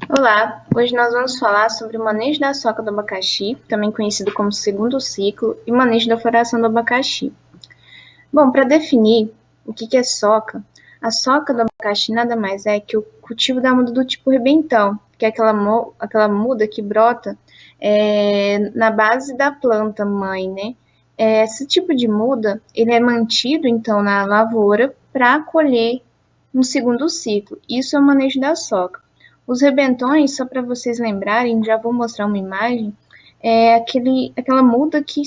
Olá, hoje nós vamos falar sobre o manejo da soca do abacaxi, também conhecido como segundo ciclo, e manejo da floração do abacaxi. Bom, para definir o que é soca, a soca do abacaxi nada mais é que o cultivo da muda do tipo rebentão, que é aquela muda que brota na base da planta mãe, né? Esse tipo de muda, ele é mantido, então, na lavoura para colher no segundo ciclo. Isso é o manejo da soca. Os rebentões, só para vocês lembrarem, já vou mostrar uma imagem, aquela muda que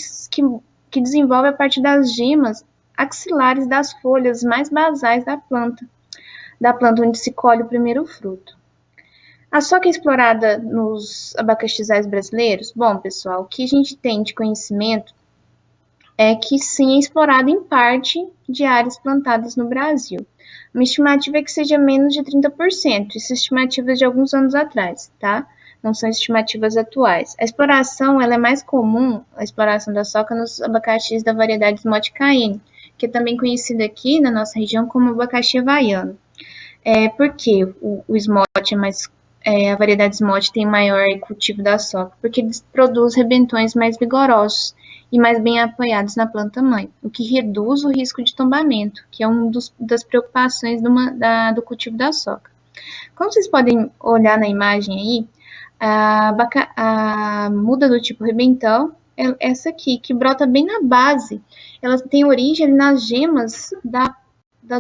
desenvolve a partir das gemas axilares das folhas mais basais da planta onde se colhe o primeiro fruto. A soca é explorada nos abacaxizais brasileiros? Bom, pessoal, o que a gente tem de conhecimento é que sim, é explorada em parte de áreas plantadas no Brasil. Uma estimativa é que seja menos de 30%, isso é estimativas de alguns anos atrás, tá? Não são estimativas atuais. A exploração ela é mais comum, a exploração da soca, nos abacaxis da variedade Smote Caine, que é também conhecida aqui na nossa região como abacaxi havaiano. Por que o Smote é mais a variedade Smote tem maior cultivo da soca? Porque eles produzem rebentões mais vigorosos e mais bem apoiados na planta mãe, o que reduz o risco de tombamento, que é uma das preocupações do cultivo da soca. Como vocês podem olhar na imagem aí, a muda do tipo rebentão é essa aqui, que brota bem na base. Ela tem origem nas gemas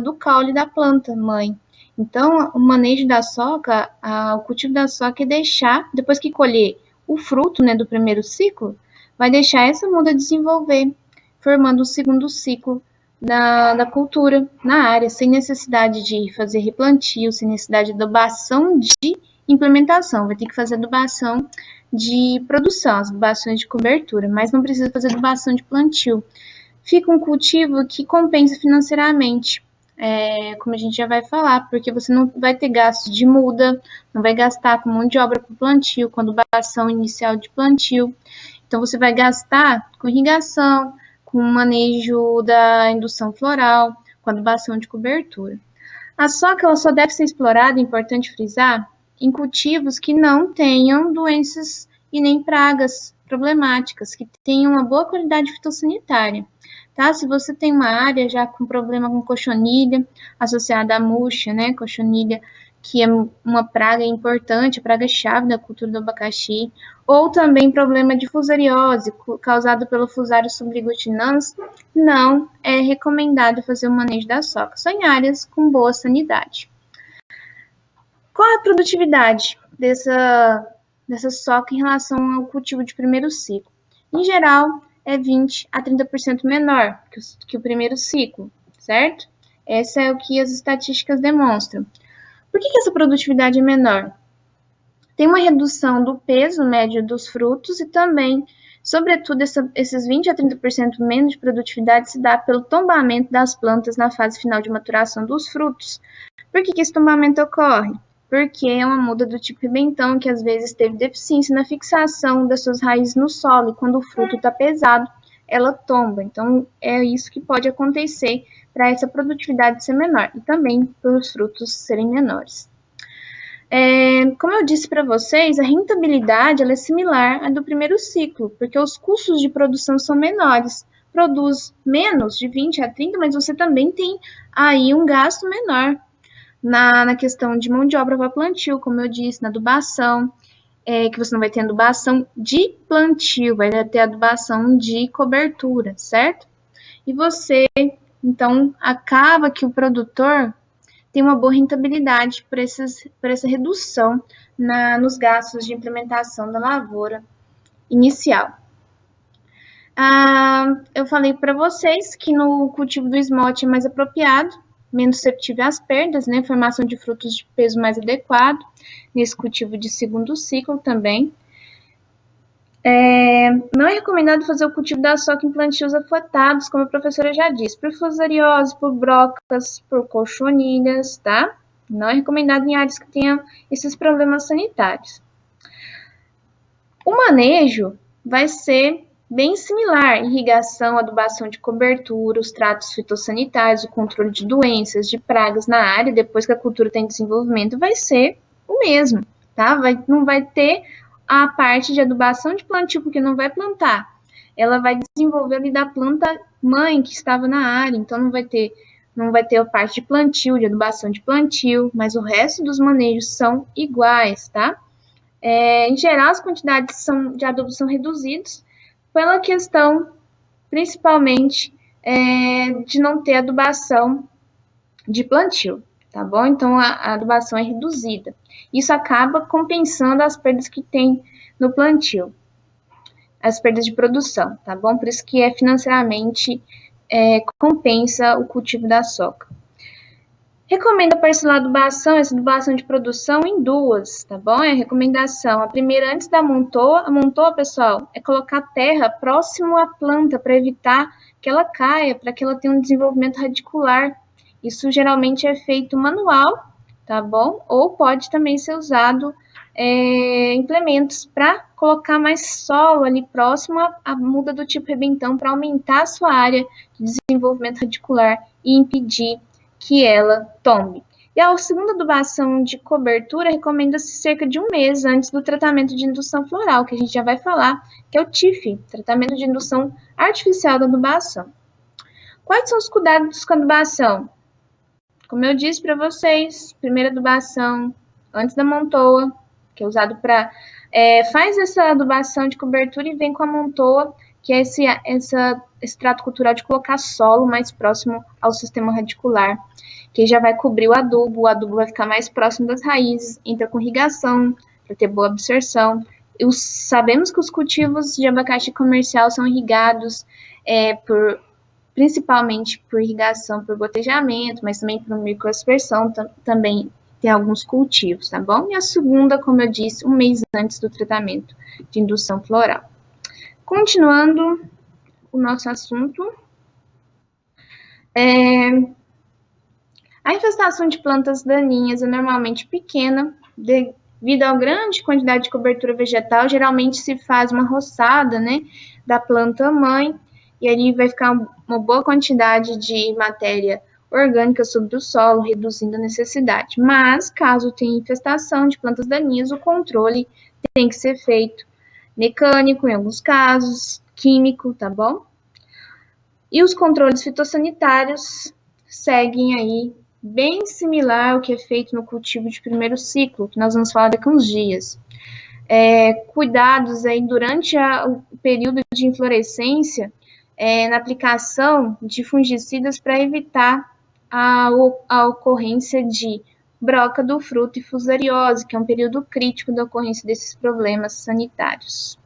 do caule da planta mãe. Então, o manejo da soca, o cultivo da soca é deixar, depois que colher o fruto, né, do primeiro ciclo, vai deixar essa muda desenvolver, formando o segundo ciclo da cultura na área, sem necessidade de fazer replantio, sem necessidade de adubação de implementação. Vai ter que fazer adubação de produção, as adubações de cobertura, mas não precisa fazer adubação de plantio. Fica um cultivo que compensa financeiramente, como a gente já vai falar, porque você não vai ter gasto de muda, não vai gastar com mão de obra para plantio, com adubação inicial de plantio. Então, você vai gastar com irrigação, com manejo da indução floral, com adubação de cobertura. A soca ela só deve ser explorada, é importante frisar, em cultivos que não tenham doenças e nem pragas problemáticas, que tenham uma boa qualidade fitossanitária. Tá? Se você tem uma área já com problema com cochonilha, associada à murcha, né? Cochonilha, que é uma praga importante, praga-chave da cultura do abacaxi, ou também problema de fusariose, causado pelo Fusarium subglutinans, não é recomendado fazer o manejo da soca, só em áreas com boa sanidade. Qual é a produtividade dessa soca em relação ao cultivo de primeiro ciclo? Em geral, é 20 a 30% menor que o primeiro ciclo, certo? Essa é o que as estatísticas demonstram. Por que essa produtividade é menor? Tem uma redução do peso médio dos frutos e também, sobretudo, esses 20 a 30% menos de produtividade se dá pelo tombamento das plantas na fase final de maturação dos frutos. Por que esse tombamento ocorre? Porque é uma muda do tipo rebentão que às vezes teve deficiência na fixação das suas raízes no solo e quando o fruto está pesado, ela tomba. Então, é isso que pode acontecer para essa produtividade ser menor e também para os frutos serem menores. Como eu disse para vocês, a rentabilidade ela é similar à do primeiro ciclo, porque os custos de produção são menores. Produz menos, de 20 a 30, mas você também tem aí um gasto menor na questão de mão de obra para plantio, como eu disse, na adubação, que você não vai ter adubação de plantio, vai ter adubação de cobertura, certo? E você, então, acaba que o produtor tem uma boa rentabilidade por essa redução nos gastos de implementação da lavoura inicial. Eu falei para vocês que no cultivo do esmalte é mais apropriado, menos susceptível às perdas, né? Formação de frutos de peso mais adequado, nesse cultivo de segundo ciclo também. Não é recomendado fazer o cultivo da soca em plantios afetados, como a professora já disse, por fusariose, por brocas, por cochonilhas, tá? Não é recomendado em áreas que tenham esses problemas sanitários. O manejo vai ser bem similar: irrigação, adubação de cobertura, os tratos fitossanitários, o controle de doenças, de pragas na área, depois que a cultura tem desenvolvimento, vai ser o mesmo, tá? Não vai ter a parte de adubação de plantio, porque não vai plantar. Ela vai desenvolver ali da planta mãe que estava na área, então não vai ter a parte de plantio, de adubação de plantio, mas o resto dos manejos são iguais, tá? Em geral, as quantidades de adubo são reduzidas pela questão, principalmente, de não ter adubação de plantio, tá bom? Então, a adubação é reduzida. Isso acaba compensando as perdas que tem no plantio, as perdas de produção, tá bom? Por isso que financeiramente compensa o cultivo da soja. Recomendo parcelar a adubação, essa adubação de produção em duas, tá bom? É a recomendação. A primeira, antes da amontoa. A amontoa, pessoal, é colocar terra próximo à planta para evitar que ela caia, para que ela tenha um desenvolvimento radicular. Isso geralmente é feito manual, tá bom? Ou pode também ser usado implementos para colocar mais solo ali próximo à muda do tipo rebentão para aumentar a sua área de desenvolvimento radicular e impedir que ela tome. E a segunda adubação de cobertura recomenda-se cerca de um mês antes do tratamento de indução floral, que a gente já vai falar, que é o TIF, tratamento de indução artificial da adubação. Quais são os cuidados com a adubação? Como eu disse para vocês, primeira adubação antes da montoa, que é usado para... faz essa adubação de cobertura e vem com a montoa, que é esse trato cultural de colocar solo mais próximo ao sistema radicular, que já vai cobrir o adubo vai ficar mais próximo das raízes, entra com irrigação, para ter boa absorção. Sabemos que os cultivos de abacaxi comercial são irrigados principalmente por irrigação, por gotejamento, mas também por microaspersão, também tem alguns cultivos, tá bom? E a segunda, como eu disse, um mês antes do tratamento de indução floral. Continuando o nosso assunto, a infestação de plantas daninhas é normalmente pequena, devido à grande quantidade de cobertura vegetal, geralmente se faz uma roçada, né, da planta mãe, e ali vai ficar uma boa quantidade de matéria orgânica sobre o solo, reduzindo a necessidade. Mas, caso tenha infestação de plantas daninhas, o controle tem que ser feito mecânico, em alguns casos, químico, tá bom? E os controles fitossanitários seguem aí bem similar ao que é feito no cultivo de primeiro ciclo, que nós vamos falar daqui a uns dias. Cuidados aí durante o período de inflorescência, na aplicação de fungicidas para evitar a ocorrência de broca do fruto e fusariose, que é um período crítico da ocorrência desses problemas sanitários.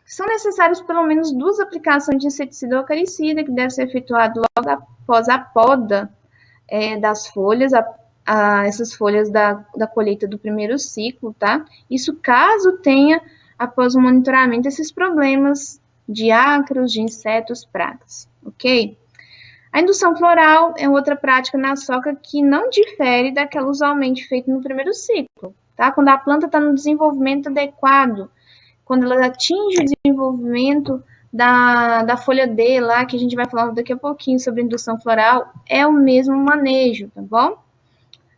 São necessárias pelo menos 2 aplicações de inseticida ou acaricida, que deve ser efetuado logo após a poda das folhas, essas folhas da colheita do primeiro ciclo, tá? Isso caso tenha, após o monitoramento, esses problemas de ácaros, de insetos, pragas, ok? A indução floral é outra prática na soja que não difere daquela usualmente feita no primeiro ciclo, tá? Quando a planta está no desenvolvimento adequado, quando ela atinge o desenvolvimento da folha D lá, que a gente vai falar daqui a pouquinho sobre indução floral, é o mesmo manejo, tá bom?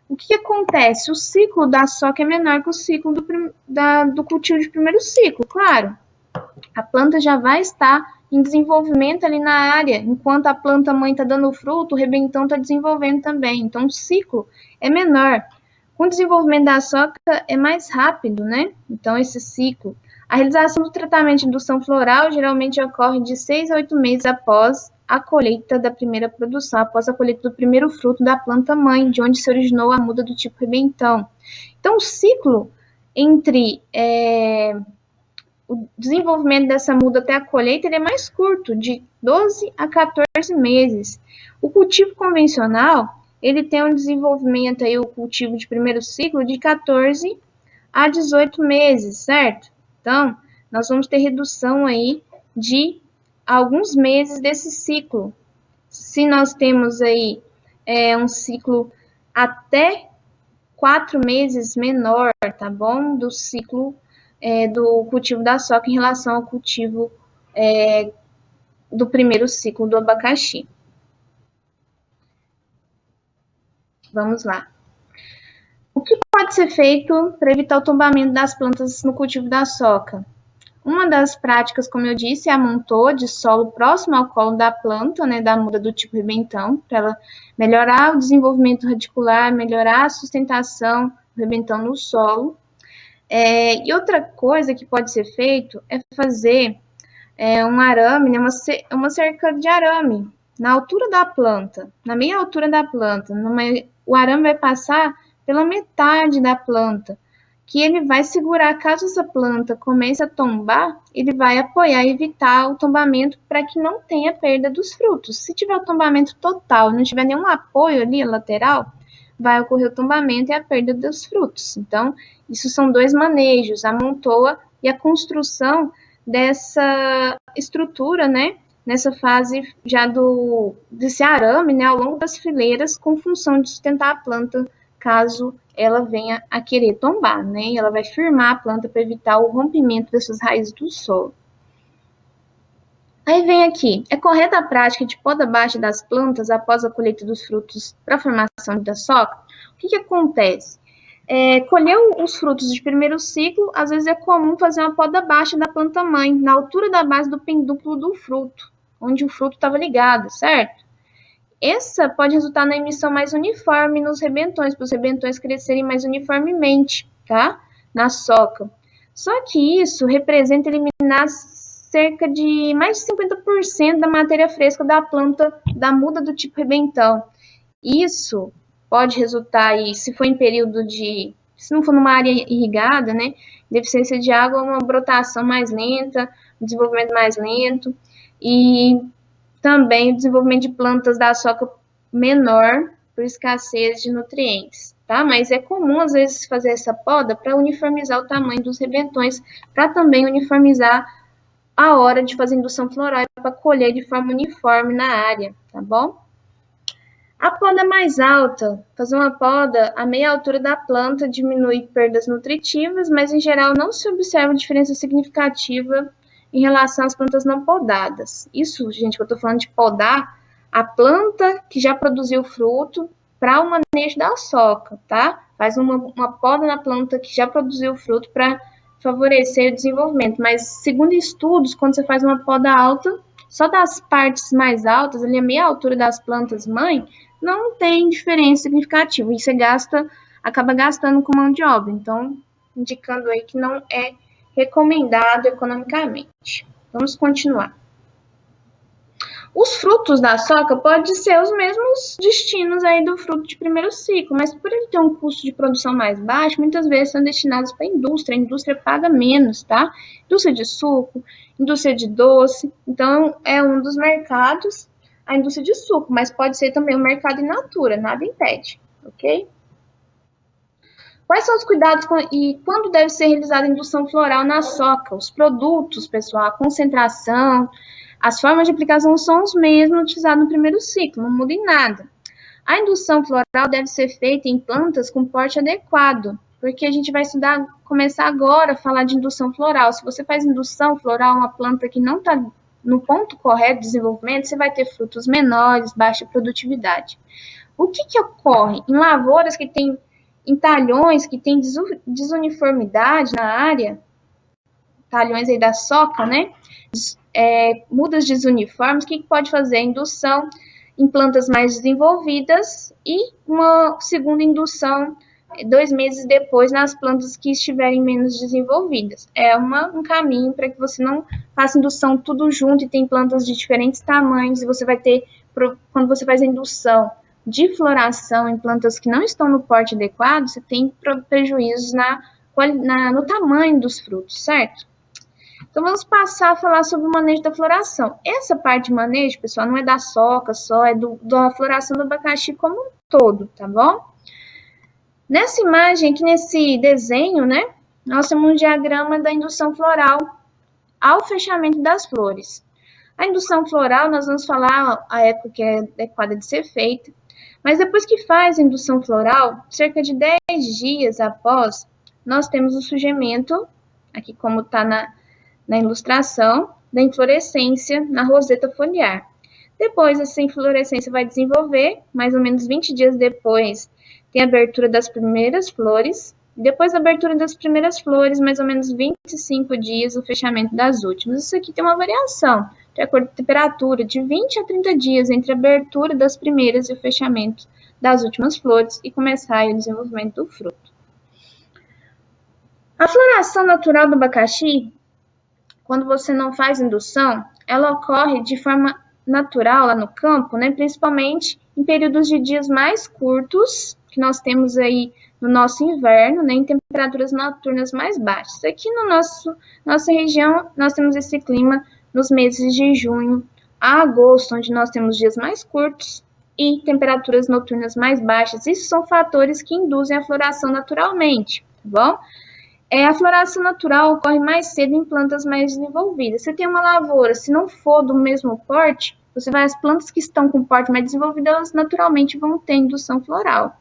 O que acontece? O ciclo da soja é menor que o ciclo do cultivo de primeiro ciclo, claro. A planta já vai estar em desenvolvimento ali na área, enquanto a planta mãe está dando fruto, o rebentão está desenvolvendo também. Então, o ciclo é menor. Com o desenvolvimento da soja é mais rápido, né? Então, esse ciclo. A realização do tratamento de indução floral geralmente ocorre de 6 a 8 meses após a colheita da primeira produção, após a colheita do primeiro fruto da planta mãe, de onde se originou a muda do tipo rebentão. Então, o ciclo entre o desenvolvimento dessa muda até a colheita ele é mais curto, de 12 a 14 meses. O cultivo convencional, ele tem um desenvolvimento aí, o cultivo de primeiro ciclo, de 14 a 18 meses, certo? Então, nós vamos ter redução aí de alguns meses desse ciclo. Se nós temos aí um ciclo até 4 meses menor, tá bom? Do ciclo do cultivo da soja em relação ao cultivo do primeiro ciclo do abacaxi. Vamos lá. pode ser feito para evitar o tombamento das plantas no cultivo da soca? Uma das práticas, como eu disse, é a amontoa de solo próximo ao colo da planta, né, da muda do tipo rebentão, para ela melhorar o desenvolvimento radicular, melhorar a sustentação do rebentão no solo. E outra coisa que pode ser feito é fazer um arame, né, uma cerca de arame na altura da planta, na meia altura da planta. O arame vai passar pela metade da planta, que ele vai segurar, caso essa planta comece a tombar, ele vai apoiar e evitar o tombamento para que não tenha perda dos frutos. Se tiver o tombamento total, não tiver nenhum apoio ali lateral, vai ocorrer o tombamento e a perda dos frutos. Então, isso são dois manejos, a amontoa e a construção dessa estrutura, né, nessa fase já desse arame, né, ao longo das fileiras, com função de sustentar a planta caso ela venha a querer tombar, né? Ela vai firmar a planta para evitar o rompimento dessas raízes do solo. Aí vem aqui, é correta a prática de poda baixa das plantas após a colheita dos frutos para a formação da soca? O que acontece? Colheu os frutos de primeiro ciclo, às vezes é comum fazer uma poda baixa da planta mãe, na altura da base do pendúculo do fruto, onde o fruto estava ligado, certo? Essa pode resultar na emissão mais uniforme nos rebentões, para os rebentões crescerem mais uniformemente, tá? Na soca. Só que isso representa eliminar cerca de mais de 50% da matéria fresca da planta da muda do tipo rebentão. Isso pode resultar aí, se for em período se não for numa área irrigada, né? Deficiência de água, uma brotação mais lenta, um desenvolvimento mais lento e também o desenvolvimento de plantas da soca menor por escassez de nutrientes, tá? Mas é comum, às vezes, fazer essa poda para uniformizar o tamanho dos rebentões, para também uniformizar a hora de fazer indução floral para colher de forma uniforme na área, tá bom? A poda mais alta, fazer uma poda a meia altura da planta diminui perdas nutritivas, mas em geral não se observa diferença significativa em relação às plantas não podadas. Isso, gente, que eu estou falando de podar a planta que já produziu fruto para o manejo da soca, tá? Faz uma poda na planta que já produziu fruto para favorecer o desenvolvimento. Mas, segundo estudos, quando você faz uma poda alta, só das partes mais altas, ali a meia altura das plantas mãe, não tem diferença significativa. E você acaba gastando com mão de obra. Então, indicando aí que não é recomendado economicamente. Vamos continuar. Os frutos da soca podem ser os mesmos destinos aí do fruto de primeiro ciclo, mas por ele ter um custo de produção mais baixo, muitas vezes são destinados para a indústria paga menos, tá? Indústria de suco, indústria de doce, então é um dos mercados, a indústria de suco, mas pode ser também o mercado in natura, nada impede, ok? Quais são os cuidados e quando deve ser realizada a indução floral na soca? Os produtos, pessoal, a concentração, as formas de aplicação são os mesmos utilizados no primeiro ciclo, não muda em nada. A indução floral deve ser feita em plantas com porte adequado, porque a gente vai começar agora a falar de indução floral. Se você faz indução floral, uma planta que não está no ponto correto de desenvolvimento, você vai ter frutos menores, baixa produtividade. O que ocorre? Em lavouras que têm em talhões que tem desuniformidade na área, talhões aí da soca, né? Mudas desuniformes, o que pode fazer? Indução em plantas mais desenvolvidas e uma segunda indução 2 meses depois nas plantas que estiverem menos desenvolvidas. É um caminho para que você não faça indução tudo junto e tem plantas de diferentes tamanhos e você vai ter, quando você faz a indução de floração em plantas que não estão no porte adequado, você tem prejuízos no tamanho dos frutos, certo? Então, vamos passar a falar sobre o manejo da floração. Essa parte de manejo, pessoal, não é da soca só, é da floração do abacaxi como um todo, tá bom? Nessa imagem, aqui nesse desenho, né, nós temos um diagrama da indução floral ao fechamento das flores. A indução floral, nós vamos falar a época que é adequada de ser feita, mas depois que faz a indução floral, cerca de 10 dias após, nós temos o surgimento, aqui como está na ilustração, da inflorescência na roseta foliar. Depois, essa inflorescência vai desenvolver, mais ou menos 20 dias depois tem a abertura das primeiras flores, depois da abertura das primeiras flores, mais ou menos 25 dias, o fechamento das últimas. Isso aqui tem uma variação, de acordo com a temperatura, de 20 a 30 dias entre a abertura das primeiras e o fechamento das últimas flores e começar o desenvolvimento do fruto. A floração natural do abacaxi, quando você não faz indução, ela ocorre de forma natural lá no campo, né? Principalmente em períodos de dias mais curtos, que nós temos aí no nosso inverno, né? Em temperaturas noturnas mais baixas. Aqui no nossa região, nós temos esse clima nos meses de junho a agosto, onde nós temos dias mais curtos e temperaturas noturnas mais baixas. Isso são fatores que induzem a floração naturalmente, tá bom? A floração natural ocorre mais cedo em plantas mais desenvolvidas. Você tem uma lavoura, se não for do mesmo porte, você vai as plantas que estão com porte mais desenvolvido, elas naturalmente vão ter indução floral.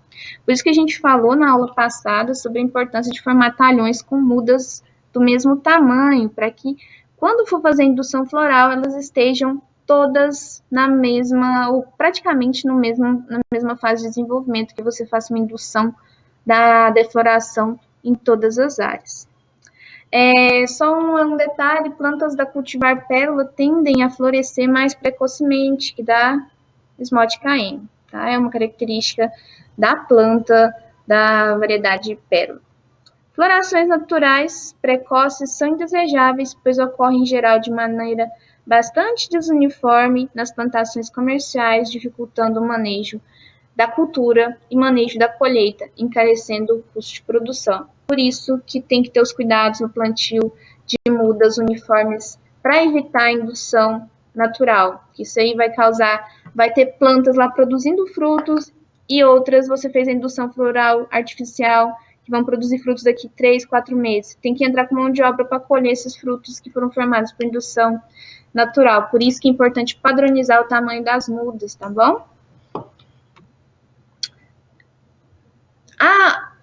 Por isso que a gente falou na aula passada sobre a importância de formar talhões com mudas do mesmo tamanho, para que quando for fazer indução floral, elas estejam todas na mesma, ou praticamente na mesma fase de desenvolvimento, que você faça uma indução da defloração em todas as áreas. Só um detalhe, plantas da cultivar pérola tendem a florescer mais precocemente, que dá esmalte KM, tá? É uma característica da planta da variedade pérola. Florações naturais precoces são indesejáveis, pois ocorrem em geral de maneira bastante desuniforme nas plantações comerciais, dificultando o manejo da cultura e manejo da colheita, encarecendo o custo de produção. Por isso que tem que ter os cuidados no plantio de mudas uniformes para evitar a indução natural. Isso aí vai ter plantas lá produzindo frutos e outras você fez a indução floral artificial, que vão produzir frutos daqui 3, 4 meses. Tem que entrar com mão de obra para colher esses frutos que foram formados por indução natural. Por isso que é importante padronizar o tamanho das mudas, tá bom?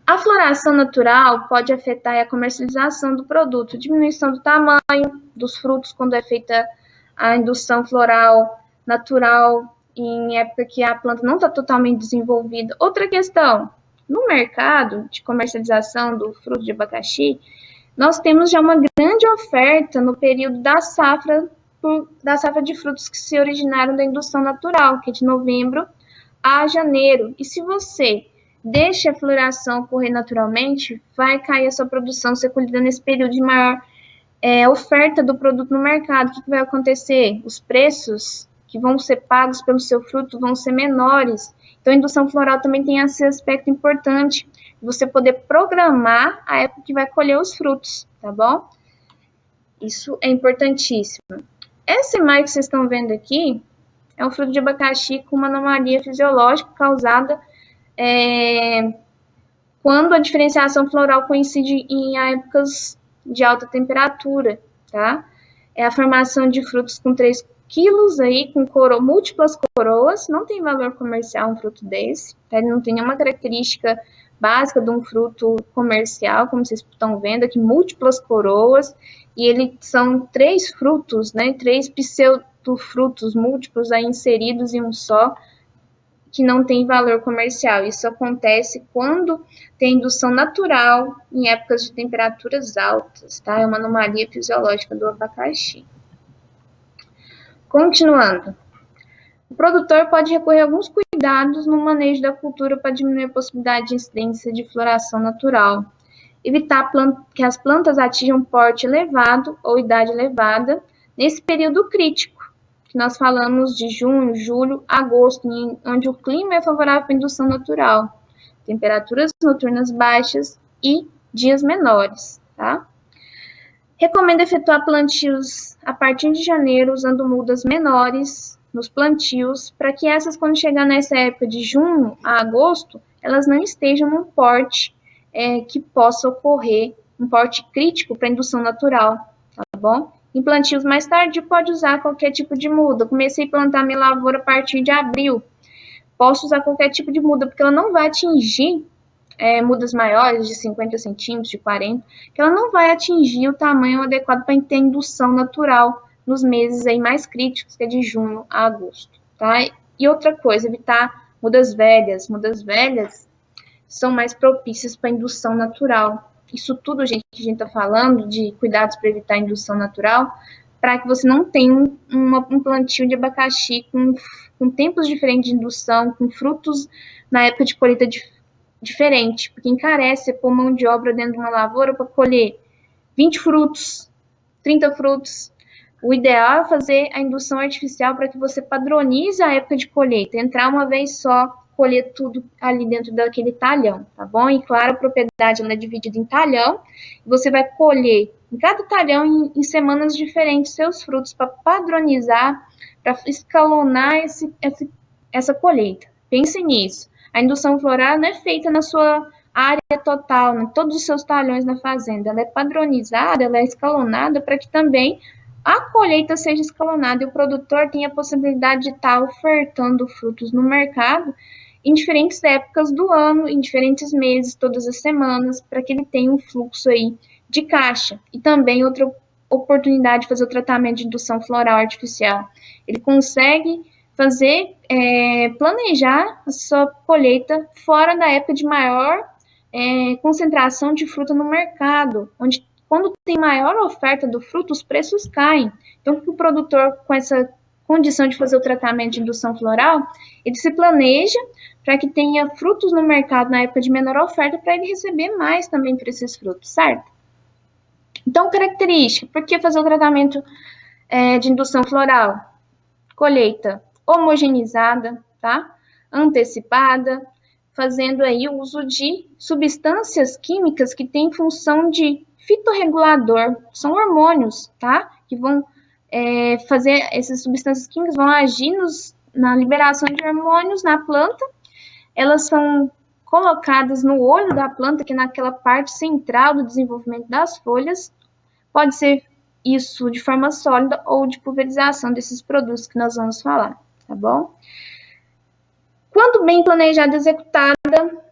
A floração natural pode afetar a comercialização do produto, diminuição do tamanho dos frutos quando é feita a indução floral natural em época que a planta não está totalmente desenvolvida. Outra questão, no mercado de comercialização do fruto de abacaxi, nós temos já uma grande oferta no período da safra de frutos que se originaram da indução natural, que é de novembro a janeiro. E se você deixa a floração ocorrer naturalmente, vai cair a sua produção, ser colhida nesse período de maior oferta do produto no mercado. O que vai acontecer? Os preços que vão ser pagos pelo seu fruto vão ser menores. Então, a indução floral também tem esse aspecto importante, você poder programar a época que vai colher os frutos, tá bom? Isso é importantíssimo. Essa imagem que vocês estão vendo aqui é um fruto de abacaxi com uma anomalia fisiológica causada quando a diferenciação floral coincide em épocas de alta temperatura, tá? É a formação de frutos com 3 quilos aí, com múltiplas coroas, não tem valor comercial um fruto desse, tá? Ele não tem nenhuma característica básica de um fruto comercial, como vocês estão vendo aqui, múltiplas coroas, e ele são 3 frutos, né? 3 pseudofrutos múltiplos aí inseridos em um só, que não tem valor comercial. Isso acontece quando tem indução natural em épocas de temperaturas altas, tá? É uma anomalia fisiológica do abacaxi. Continuando. O produtor pode recorrer a alguns cuidados no manejo da cultura para diminuir a possibilidade de incidência de floração natural. Evitar que as plantas atinjam porte elevado ou idade elevada nesse período crítico, que nós falamos de junho, julho, agosto, onde o clima é favorável para a indução natural, temperaturas noturnas baixas e dias menores, tá? Recomendo efetuar plantios a partir de janeiro, usando mudas menores nos plantios, para que essas, quando chegar nessa época de junho a agosto, elas não estejam num porte que possa ocorrer, um porte crítico para a indução natural, tá bom? Em plantios mais tardios, pode usar qualquer tipo de muda. Comecei a plantar minha lavoura a partir de abril. Posso usar qualquer tipo de muda, porque ela não vai atingir mudas maiores, de 50 centímetros, de 40, que ela não vai atingir o tamanho adequado para ter indução natural nos meses aí mais críticos, que é de junho a agosto, tá? E outra coisa, evitar mudas velhas. Mudas velhas são mais propícias para indução natural. Isso tudo, gente, que a gente está falando de cuidados para evitar a indução natural, para que você não tenha um plantio de abacaxi com tempos diferentes de indução, com frutos na época de colheita diferente, porque encarece pôr mão de obra dentro de uma lavoura para colher 20 frutos, 30 frutos. O ideal é fazer a indução artificial para que você padronize a época de colheita, entrar uma vez só, colher tudo ali dentro daquele talhão, tá bom? E claro, a propriedade ela é dividida em talhão, você vai colher em cada talhão em semanas diferentes seus frutos para padronizar, para escalonar essa colheita. Pense nisso. A indução floral não é feita na sua área total, em todos os seus talhões na fazenda. Ela é padronizada, ela é escalonada para que também a colheita seja escalonada e o produtor tenha a possibilidade de estar ofertando frutos no mercado em diferentes épocas do ano, em diferentes meses, todas as semanas, para que ele tenha um fluxo aí de caixa. E também outra oportunidade de fazer o tratamento de indução floral artificial. Ele consegue planejar a sua colheita fora da época de maior concentração de fruta no mercado, onde quando tem maior oferta do fruto, os preços caem. Então, o produtor, com essa condição de fazer o tratamento de indução floral, ele se planeja para que tenha frutos no mercado na época de menor oferta, para ele receber mais também por esses frutos, certo? Então, característica, por que fazer o tratamento de indução floral? Colheita homogeneizada, tá? Antecipada, fazendo aí o uso de substâncias químicas que têm função de fitorregulador, são hormônios, tá? Que vão fazer, essas substâncias químicas vão agir na liberação de hormônios na planta, elas são colocadas no olho da planta, que é naquela parte central do desenvolvimento das folhas, pode ser isso de forma sólida ou de pulverização desses produtos que nós vamos falar, tá bom? Quando bem planejada e executada,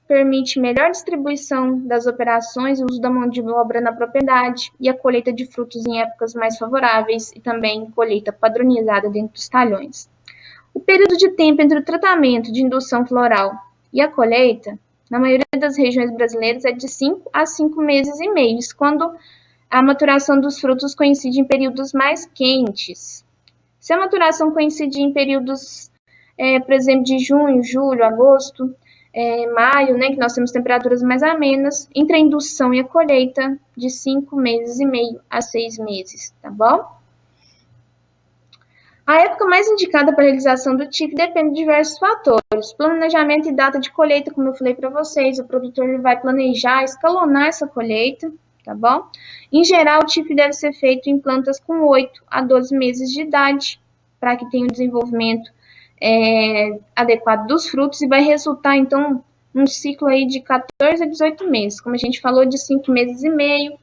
permite melhor distribuição das operações, o uso da mão de obra na propriedade e a colheita de frutos em épocas mais favoráveis e também colheita padronizada dentro dos talhões. O período de tempo entre o tratamento de indução floral e a colheita, na maioria das regiões brasileiras, é de 5 a 5 meses e meio, quando a maturação dos frutos coincide em períodos mais quentes. Se a maturação coincidir em períodos, por exemplo, de junho, julho, agosto, maio, né, que nós temos temperaturas mais amenas, entre a indução e a colheita, de 5 meses e meio a 6 meses, tá bom? A época mais indicada para a realização do TIF depende de diversos fatores. Planejamento e data de colheita, como eu falei para vocês, o produtor vai planejar, escalonar essa colheita, tá bom? Em geral, o TIF deve ser feito em plantas com 8 a 12 meses de idade, para que tenha o desenvolvimento adequado dos frutos e vai resultar, então, num ciclo aí de 14 a 18 meses, como a gente falou, de 5 meses e meio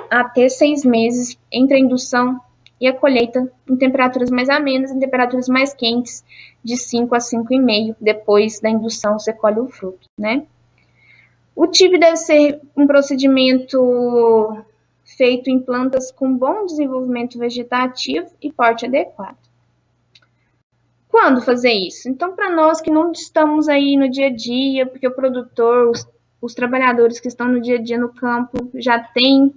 até 6 meses entre a indução e a colheita em temperaturas mais amenas, em temperaturas mais quentes, de 5 a 5,5, depois da indução você colhe o fruto, né? O TIF deve ser um procedimento feito em plantas com bom desenvolvimento vegetativo e porte adequado. Quando fazer isso? Então, para nós que não estamos aí no dia a dia, porque o produtor, os trabalhadores que estão no dia a dia no campo já têm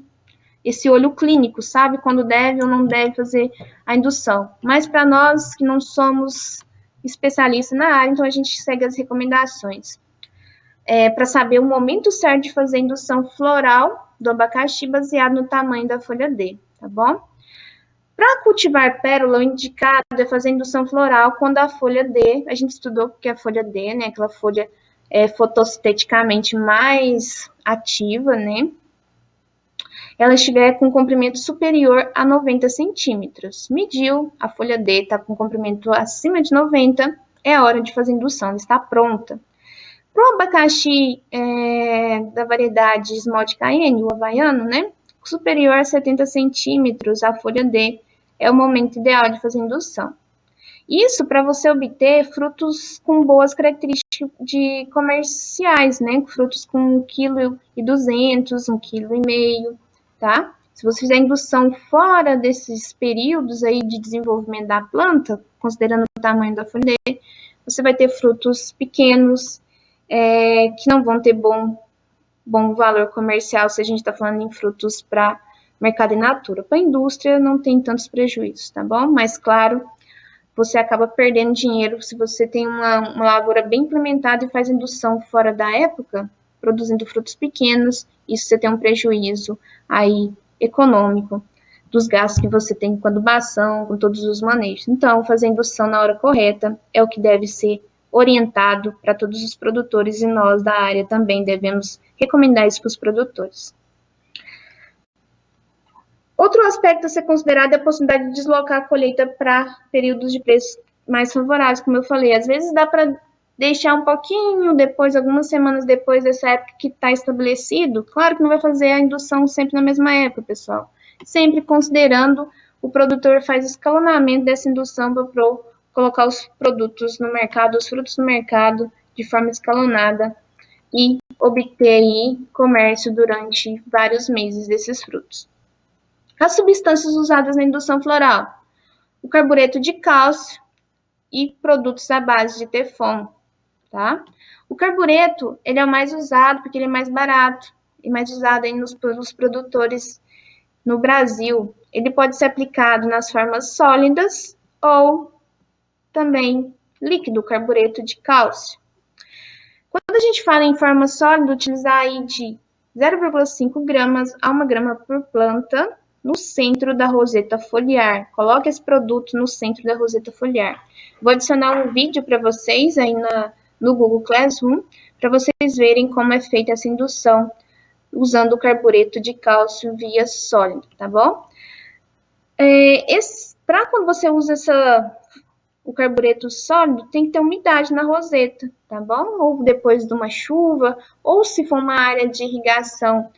esse olho clínico, sabe quando deve ou não deve fazer a indução. Mas para nós que não somos especialistas na área, então a gente segue as recomendações. Para saber o momento certo de fazer a indução floral do abacaxi baseado no tamanho da folha D, tá bom? Para cultivar pérola, o indicado é fazer indução floral quando a folha D, a gente estudou que a folha D, né, aquela folha fotossinteticamente mais ativa, né, ela estiver com comprimento superior a 90 centímetros. Mediu, a folha D está com comprimento acima de 90, é hora de fazer indução, ela está pronta. Para o abacaxi da variedade Esmalte Cayenne, o havaiano, né, superior a 70 centímetros, a folha D, é o momento ideal de fazer indução. Isso para você obter frutos com boas características de comerciais, né, frutos com 1,2 kg, 1,5 kg, tá? Se você fizer indução fora desses períodos aí de desenvolvimento da planta, considerando o tamanho da folha, você vai ter frutos pequenos que não vão ter bom valor comercial se a gente está falando em frutos para mercado in natura. Para a indústria não tem tantos prejuízos, tá bom? Mas, claro, você acaba perdendo dinheiro se você tem uma lavoura bem implementada e faz indução fora da época, produzindo frutos pequenos, isso você tem um prejuízo aí econômico dos gastos que você tem com adubação, com todos os manejos. Então, fazer indução na hora correta é o que deve ser orientado para todos os produtores e nós da área também devemos recomendar isso para os produtores. Outro aspecto a ser considerado é a possibilidade de deslocar a colheita para períodos de preço mais favoráveis, como eu falei. Às vezes dá para deixar um pouquinho depois, algumas semanas depois dessa época que está estabelecido. Claro que não vai fazer a indução sempre na mesma época, pessoal. Sempre considerando o produtor faz escalonamento dessa indução para colocar os produtos no mercado, os frutos no mercado de forma escalonada e obter aí comércio durante vários meses desses frutos. As substâncias usadas na indução floral: o carbureto de cálcio e produtos à base de Teflon, tá? O carbureto, ele é o mais usado porque ele é mais barato e mais usado aí pelos produtores no Brasil. Ele pode ser aplicado nas formas sólidas ou também líquido, carbureto de cálcio. Quando a gente fala em forma sólida, utilizar aí de 0,5 gramas a 1 grama por planta no centro da roseta foliar. Coloque esse produto no centro da roseta foliar. Vou adicionar um vídeo para vocês aí no Google Classroom, para vocês verem como é feita essa indução usando o carbureto de cálcio via sólido, tá bom? Para quando você usa o carbureto sólido, tem que ter umidade na roseta, tá bom? Ou depois de uma chuva, ou se for uma área de irrigação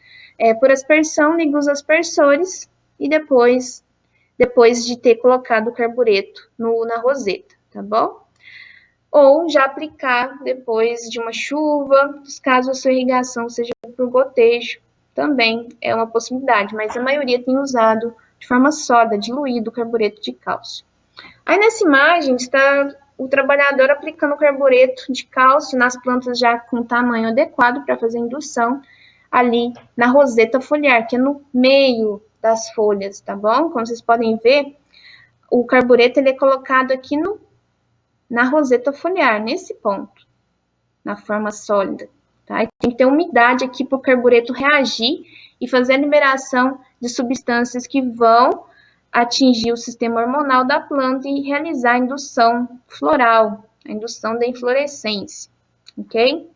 por aspersão, liga os aspersores e depois de ter colocado o carbureto na roseta, tá bom? Ou já aplicar depois de uma chuva, caso a sua irrigação seja por gotejo, também é uma possibilidade, mas a maioria tem usado de forma sólida, diluído o carbureto de cálcio. Aí nessa imagem está o trabalhador aplicando o carbureto de cálcio nas plantas já com tamanho adequado para fazer indução ali na roseta foliar, que é no meio das folhas, tá bom? Como vocês podem ver, o carbureto ele é colocado aqui na roseta foliar, nesse ponto, na forma sólida, tá? E tem que ter umidade aqui para o carbureto reagir e fazer a liberação de substâncias que vão atingir o sistema hormonal da planta e realizar a indução floral, a indução da inflorescência, ok?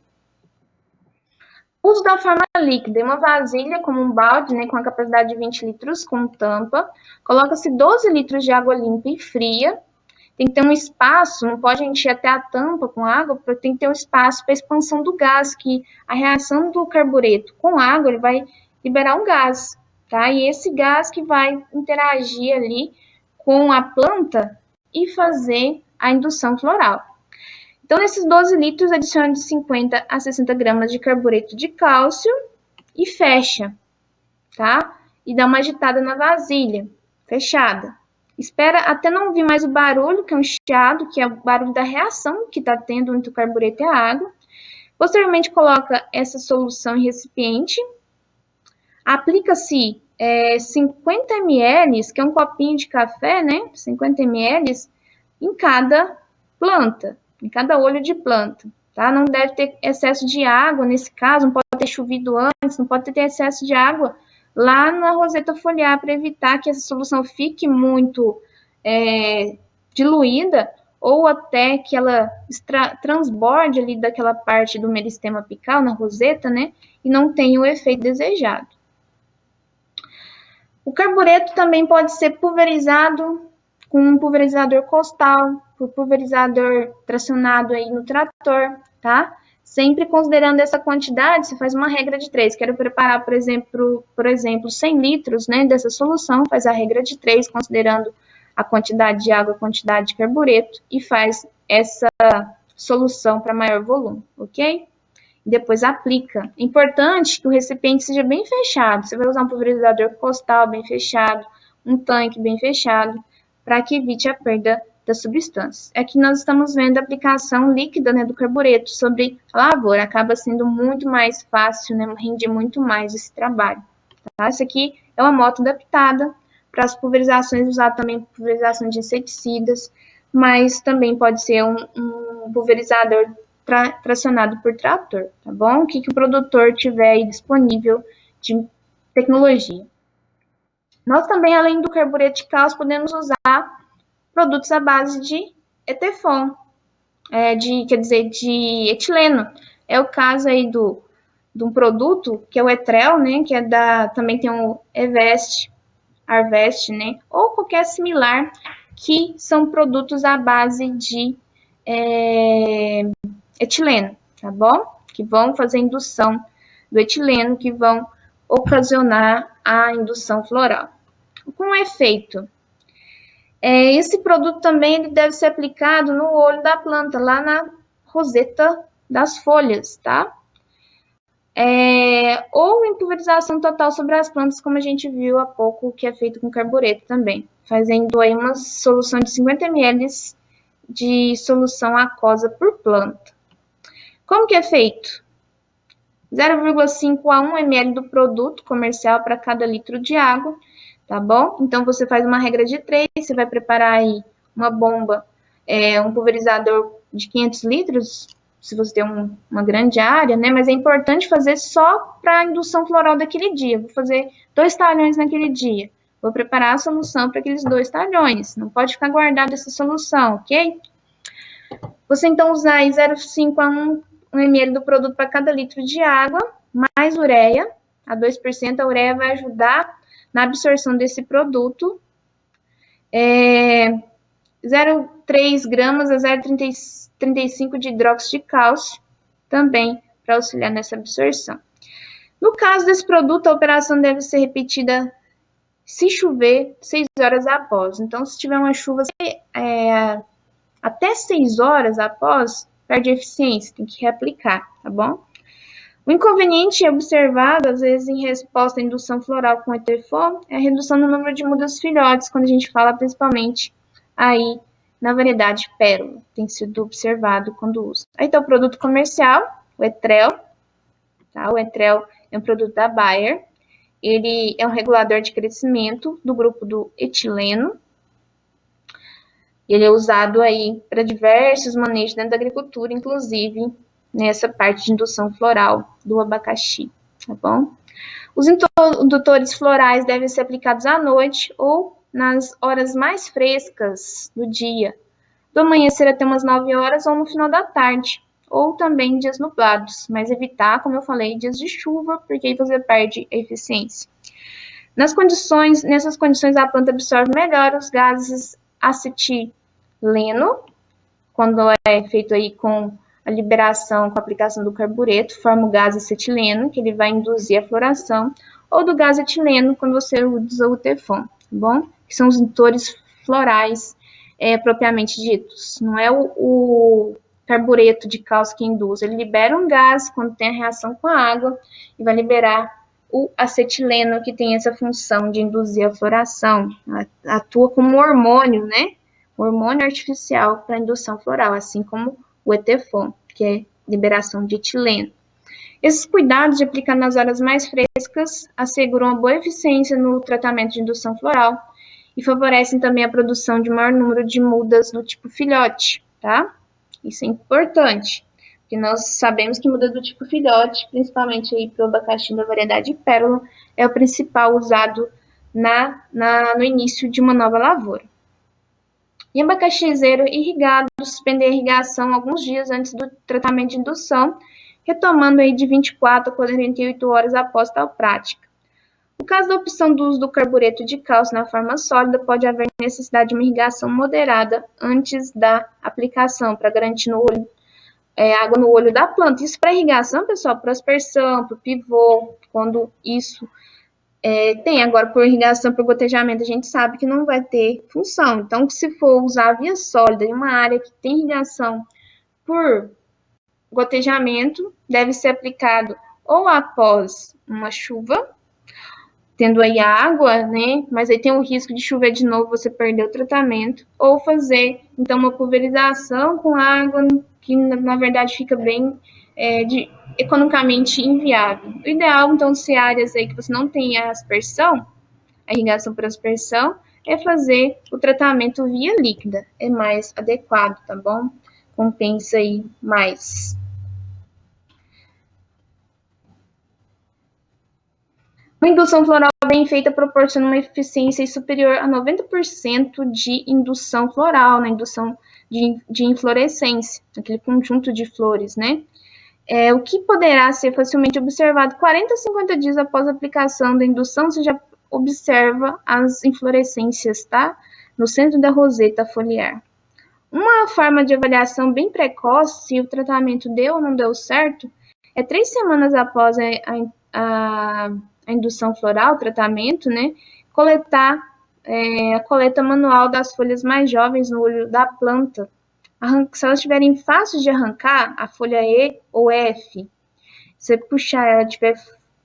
O uso da forma líquida em uma vasilha, como um balde, né, com a capacidade de 20 litros, com tampa, coloca-se 12 litros de água limpa e fria, tem que ter um espaço, não pode encher até a tampa com água, porque tem que ter um espaço para a expansão do gás, que a reação do carbureto com água, ele vai liberar um gás, tá? E esse gás que vai interagir ali com a planta e fazer a indução floral. Então, nesses 12 litros, adicione de 50 a 60 gramas de carbureto de cálcio e fecha, tá? E dá uma agitada na vasilha, fechada. Espera até não ouvir mais o barulho, que é um chiado, que é o barulho da reação que está tendo entre o carbureto e a água. Posteriormente, coloca essa solução em recipiente. Aplica-se 50 ml, que é um copinho de café, né? 50 ml em cada planta, em cada olho de planta, tá? Não deve ter excesso de água nesse caso, não pode ter chovido antes, não pode ter excesso de água lá na roseta foliar para evitar que essa solução fique muito diluída ou até que ela transborde ali daquela parte do meristema apical na roseta, né? E não tenha o efeito desejado. O carbureto também pode ser pulverizado com um pulverizador costal, por pulverizador tracionado aí no trator, tá? Sempre considerando essa quantidade, você faz uma regra de 3. Quero preparar, por exemplo, 100 litros, né, dessa solução, faz a regra de 3, considerando a quantidade de água, a quantidade de carbureto, e faz essa solução para maior volume, ok? Depois aplica. É importante que o recipiente seja bem fechado. Você vai usar um pulverizador costal bem fechado, um tanque bem fechado, para que evite a perda das substâncias. Aqui nós estamos vendo a aplicação líquida, né, do carbureto sobre a lavoura. Acaba sendo muito mais fácil, né, rende muito mais esse trabalho. Tá? Isso aqui é uma moto adaptada para as pulverizações, usada também para pulverização de inseticidas, mas também pode ser um pulverizador tracionado por trator, tá bom? O que o produtor tiver aí disponível de tecnologia. Nós também, além do carbureto de cálcio, podemos usar produtos à base de ETFON, de etileno. É o caso aí de um produto que é o Etrel, né, que também tem o Evest, Arvest, né, ou qualquer similar, que são produtos à base de etileno, tá bom? Que vão fazer indução do etileno, que vão ocasionar a indução floral. Com efeito, esse produto também ele deve ser aplicado no olho da planta, lá na roseta das folhas, tá? Ou em pulverização total sobre as plantas, como a gente viu há pouco, que é feito com carbureto também, fazendo aí uma solução de 50 ml de solução aquosa por planta. Como que é feito? 0,5 a 1 ml do produto comercial para cada litro de água, tá bom? Então, você faz uma regra de 3, você vai preparar aí uma bomba, um pulverizador de 500 litros, se você tem uma grande área, né? Mas é importante fazer só para a indução floral daquele dia. Vou fazer 2 talhões naquele dia. Vou preparar a solução para aqueles 2 talhões. Não pode ficar guardada essa solução, ok? Você, então, usar aí 0,5 a 1 ml do produto para cada litro de água, mais ureia, a 2%, a ureia vai ajudar na absorção desse produto. 0,3 gramas a 0,35 de hidróxido de cálcio, também para auxiliar nessa absorção. No caso desse produto, a operação deve ser repetida, se chover, 6 horas após. Então, se tiver uma chuva até 6 horas após, perde eficiência, tem que reaplicar, tá bom? O inconveniente observado, às vezes, em resposta à indução floral com ETFON, é a redução no número de mudas filhotes, quando a gente fala principalmente aí na variedade pérola, tem sido observado quando usa. Aí está o produto comercial, o Etrel, tá? O Etrel é um produto da Bayer, ele é um regulador de crescimento do grupo do etileno. Ele é usado aí para diversos manejos dentro da agricultura, inclusive nessa parte de indução floral do abacaxi, tá bom? Os indutores florais devem ser aplicados à noite ou nas horas mais frescas do dia, do amanhecer até umas 9 horas ou no final da tarde, ou também em dias nublados, mas evitar, como eu falei, dias de chuva, porque aí você perde a eficiência. Nessas condições a planta absorve melhor os gases acetileno, quando é feito aí com a liberação, com a aplicação do carbureto, forma o gás acetileno, que ele vai induzir a floração, ou do gás etileno, quando você usa o TEFON, tá bom? Que são os indutores florais propriamente ditos. Não é o carbureto de cálcio que induz, ele libera um gás quando tem a reação com a água e vai liberar o acetileno, que tem essa função de induzir a floração, atua como hormônio, né? Hormônio artificial para indução floral, assim como o ETFON, que é liberação de etileno. Esses cuidados de aplicar nas horas mais frescas asseguram uma boa eficiência no tratamento de indução floral e favorecem também a produção de maior número de mudas do tipo filhote, tá? Isso é importante, porque nós sabemos que muda do tipo filhote, principalmente aí para o abacaxi da variedade pérola, é o principal usado no início de uma nova lavoura. E abacaxizeiro irrigado, suspender a irrigação alguns dias antes do tratamento de indução, retomando aí de 24 a 48 horas após tal prática. No caso da opção do uso do carbureto de cálcio na forma sólida, pode haver necessidade de uma irrigação moderada antes da aplicação, para garantir água no olho da planta. Isso para irrigação, pessoal, para aspersão, para o pivô, quando isso tem. Agora, por irrigação, por gotejamento, a gente sabe que não vai ter função. Então, se for usar a via sólida em uma área que tem irrigação por gotejamento, deve ser aplicado ou após uma chuva, tendo aí água, né? Mas aí tem o risco de chover de novo, você perder o tratamento, ou fazer, então, uma pulverização com água, que na verdade fica bem economicamente inviável. O ideal, então, se áreas aí que você não tem a aspersão, a irrigação por aspersão, é fazer o tratamento via líquida, é mais adequado, tá bom? Compensa aí mais. Uma indução floral bem feita proporciona uma eficiência superior a 90% de indução floral, na indução de inflorescência, aquele conjunto de flores, né? O que poderá ser facilmente observado 40 a 50 dias após a aplicação da indução, você já observa as inflorescências, tá? No centro da roseta foliar. Uma forma de avaliação bem precoce, se o tratamento deu ou não deu certo, é 3 semanas após a indução floral, o tratamento, né? Coletar a coleta manual das folhas mais jovens no olho da planta. Se elas estiverem fáceis de arrancar, a folha E ou F, você puxar ela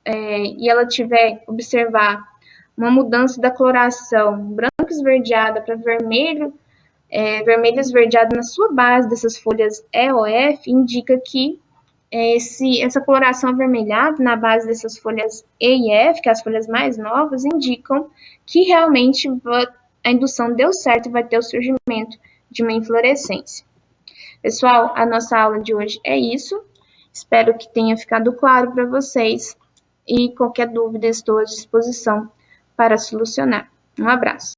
e ela tiver, observar uma mudança da coloração branco esverdeada para vermelho, vermelho esverdeado na sua base dessas folhas E ou F, indica que essa coloração avermelhada na base dessas folhas E e F, que é as folhas mais novas, indicam que realmente a indução deu certo e vai ter o surgimento de uma inflorescência. Pessoal, a nossa aula de hoje é isso. Espero que tenha ficado claro para vocês e qualquer dúvida estou à disposição para solucionar. Um abraço.